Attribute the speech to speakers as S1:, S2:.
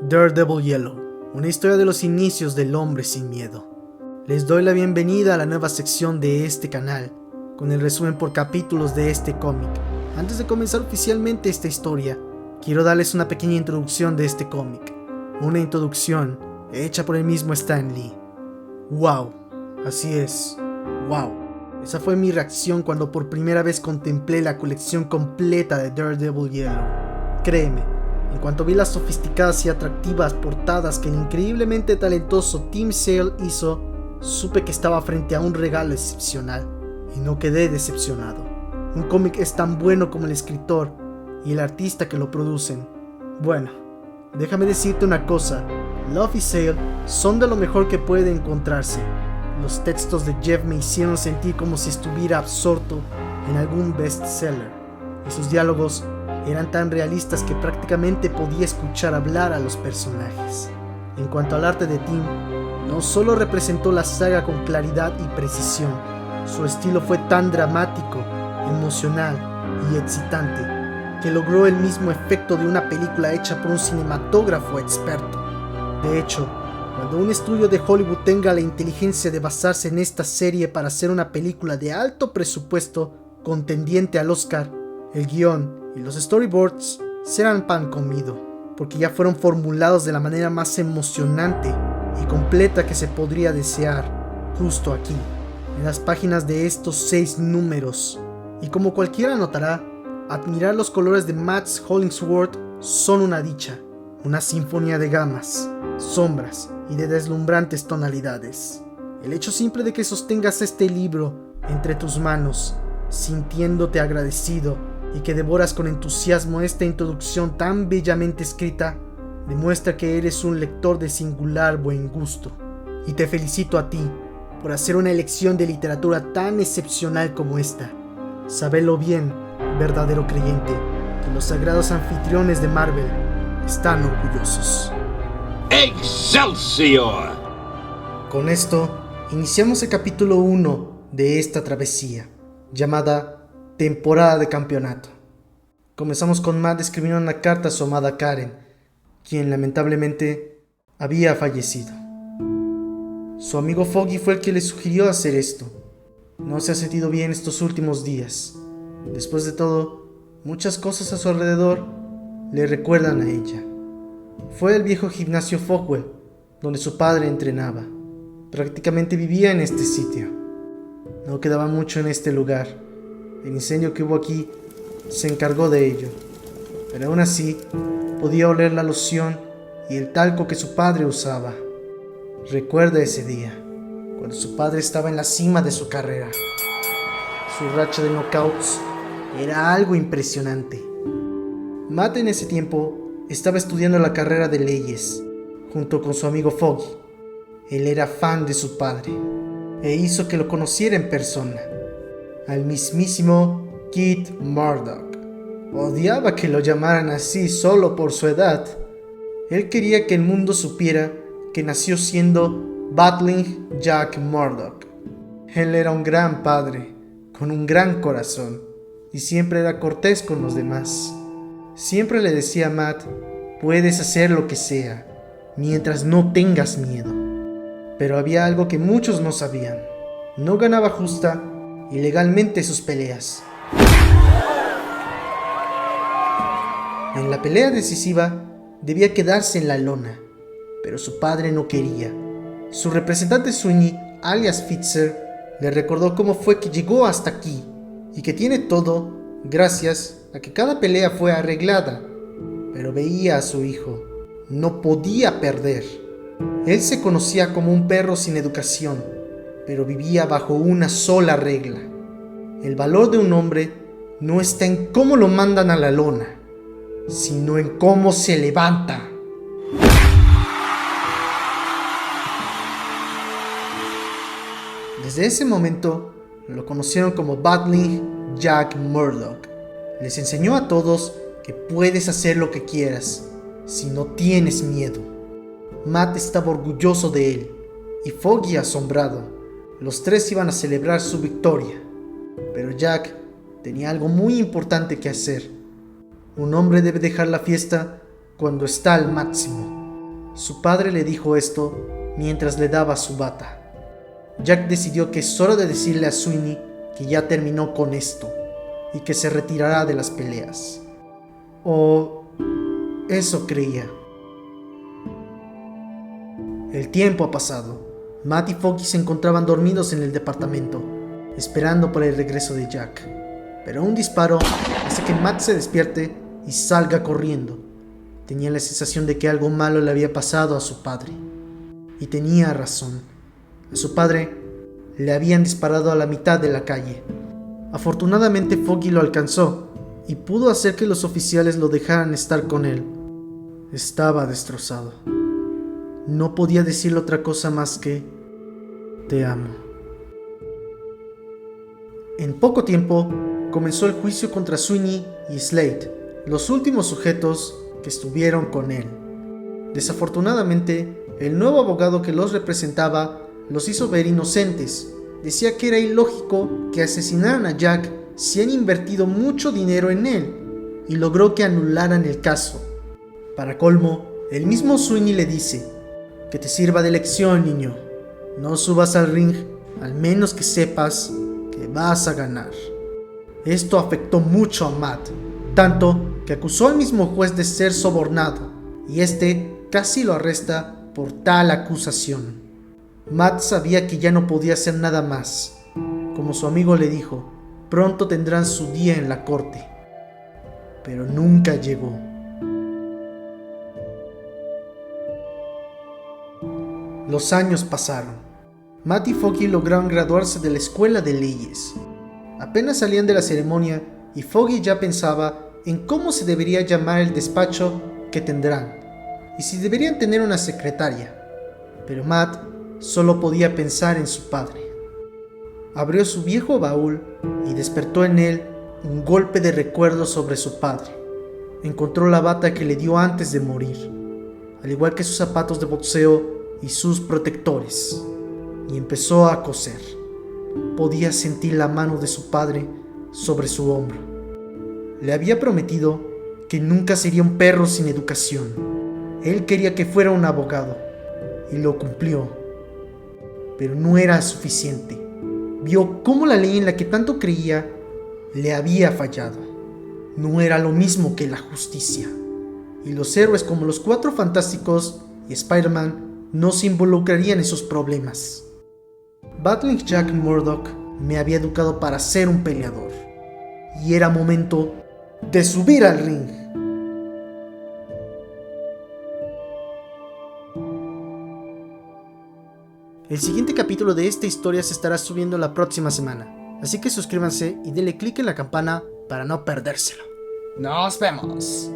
S1: Daredevil Yellow, una historia de los inicios del hombre sin miedo. Les doy la bienvenida a la nueva sección de este canal, con el resumen por capítulos de este cómic. Antes de comenzar oficialmente esta historia, quiero darles una pequeña introducción de este cómic. Una introducción hecha por el mismo Stan Lee. ¡Wow! Así es, ¡wow! Esa fue mi reacción cuando por primera vez contemplé la colección completa de Daredevil Yellow. Créeme, en cuanto vi las sofisticadas y atractivas portadas que el increíblemente talentoso Tim Sale hizo, supe que estaba frente a un regalo excepcional, y no quedé decepcionado. Un cómic es tan bueno como el escritor y el artista que lo producen. Bueno, déjame decirte una cosa, Love y Sale son de lo mejor que puede encontrarse. Los textos de Jeff me hicieron sentir como si estuviera absorto en algún bestseller, y sus diálogos eran tan realistas que prácticamente podía escuchar hablar a los personajes. En cuanto al arte de Tim, no solo representó la saga con claridad y precisión, su estilo fue tan dramático, emocional y excitante que logró el mismo efecto de una película hecha por un cinematógrafo experto. De hecho, cuando un estudio de Hollywood tenga la inteligencia de basarse en esta serie para hacer una película de alto presupuesto contendiente al Oscar, el guión y los storyboards serán pan comido, porque ya fueron formulados de la manera más emocionante y completa que se podría desear, justo aquí, en las páginas de estos 6 números. Y como cualquiera notará, admirar los colores de Matt Hollingsworth son una dicha, una sinfonía de gamas, sombras y de deslumbrantes tonalidades. El hecho simple de que sostengas este libro entre tus manos, sintiéndote agradecido y que devoras con entusiasmo esta introducción tan bellamente escrita, demuestra que eres un lector de singular buen gusto. Y te felicito a ti por hacer una elección de literatura tan excepcional como esta. Sábelo bien, verdadero creyente, que los sagrados anfitriones de Marvel están orgullosos.
S2: ¡Excelsior!
S1: Con esto, iniciamos el capítulo 1 de esta travesía, llamada Temporada de Campeonato. Comenzamos con Matt escribiendo una carta a su amada Karen, quien lamentablemente había fallecido. Su amigo Foggy fue el que le sugirió hacer esto. No se ha sentido bien estos últimos días. Después de todo, muchas cosas a su alrededor le recuerdan a ella. Fue el viejo gimnasio Fogwell, donde su padre entrenaba. Prácticamente vivía en este sitio. No quedaba mucho en este lugar. El incendio que hubo aquí se encargó de ello, pero aún así podía oler la loción y el talco que su padre usaba. Recuerda ese día, cuando su padre estaba en la cima de su carrera. Su racha de knockouts era algo impresionante. Matt en ese tiempo estaba estudiando la carrera de leyes, junto con su amigo Foggy. Él era fan de su padre, e hizo que lo conociera en persona. Al mismísimo Kid Murdock. Odiaba que lo llamaran así solo por su edad. Él quería que el mundo supiera que nació siendo Battling Jack Murdock. Él era un gran padre, con un gran corazón, y siempre era cortés con los demás. Siempre le decía a Matt, puedes hacer lo que sea, mientras no tengas miedo. Pero había algo que muchos no sabían. No ganaba justa y legalmente sus peleas. En la pelea decisiva debía quedarse en la lona, pero su padre no quería. Su representante Sweeney, alias Fitzer, le recordó cómo fue que llegó hasta aquí y que tiene todo gracias a que cada pelea fue arreglada. Pero veía a su hijo, no podía perder. Él se conocía como un perro sin educación, pero vivía bajo una sola regla. El valor de un hombre no está en cómo lo mandan a la lona, sino en cómo se levanta. Desde ese momento lo conocieron como Battling Jack Murdock. Les enseñó a todos que puedes hacer lo que quieras si no tienes miedo. Matt estaba orgulloso de él y Foggy asombrado. Los tres iban a celebrar su victoria, pero Jack tenía algo muy importante que hacer. Un hombre debe dejar la fiesta cuando está al máximo. Su padre le dijo esto mientras le daba su bata. Jack decidió que es hora de decirle a Sweeney que ya terminó con esto y que se retirará de las peleas. O eso creía. El tiempo ha pasado. Matt y Foggy se encontraban dormidos en el departamento, esperando por el regreso de Jack. Pero un disparo hace que Matt se despierte y salga corriendo. Tenía la sensación de que algo malo le había pasado a su padre. Y tenía razón. A su padre le habían disparado a la mitad de la calle. Afortunadamente Foggy lo alcanzó y pudo hacer que los oficiales lo dejaran estar con él. Estaba destrozado. No podía decirle otra cosa más que te amo. En poco tiempo comenzó el juicio contra Sweeney y Slade, los últimos sujetos que estuvieron con él. Desafortunadamente, el nuevo abogado que los representaba los hizo ver inocentes. Decía que era ilógico que asesinaran a Jack si han invertido mucho dinero en él, y logró que anularan el caso. Para colmo, el mismo Sweeney le dice: que te sirva de lección, niño. No subas al ring, al menos que sepas que vas a ganar. Esto afectó mucho a Matt, tanto que acusó al mismo juez de ser sobornado, y este casi lo arresta por tal acusación. Matt sabía que ya no podía hacer nada más. Como su amigo le dijo, pronto tendrán su día en la corte. Pero nunca llegó. Los años pasaron. Matt y Foggy lograron graduarse de la escuela de leyes. Apenas salían de la ceremonia y Foggy ya pensaba en cómo se debería llamar el despacho que tendrán y si deberían tener una secretaria. Pero Matt solo podía pensar en su padre. Abrió su viejo baúl y despertó en él un golpe de recuerdo sobre su padre. Encontró la bata que le dio antes de morir, al igual que sus zapatos de boxeo y sus protectores, y empezó a coser. Podía sentir la mano de su padre sobre su hombro. Le había prometido que nunca sería un perro sin educación. Él quería que fuera un abogado, y lo cumplió. Pero no era suficiente. Vio cómo la ley en la que tanto creía le había fallado. No era lo mismo que la justicia. Y los héroes como los Cuatro Fantásticos y Spider-Man no se involucrarían en sus problemas. Battling Jack Murdock me había educado para ser un peleador. Y era momento de subir al ring. El siguiente capítulo de esta historia se estará subiendo la próxima semana, así que suscríbanse y denle click en la campana para no perdérselo. ¡Nos vemos!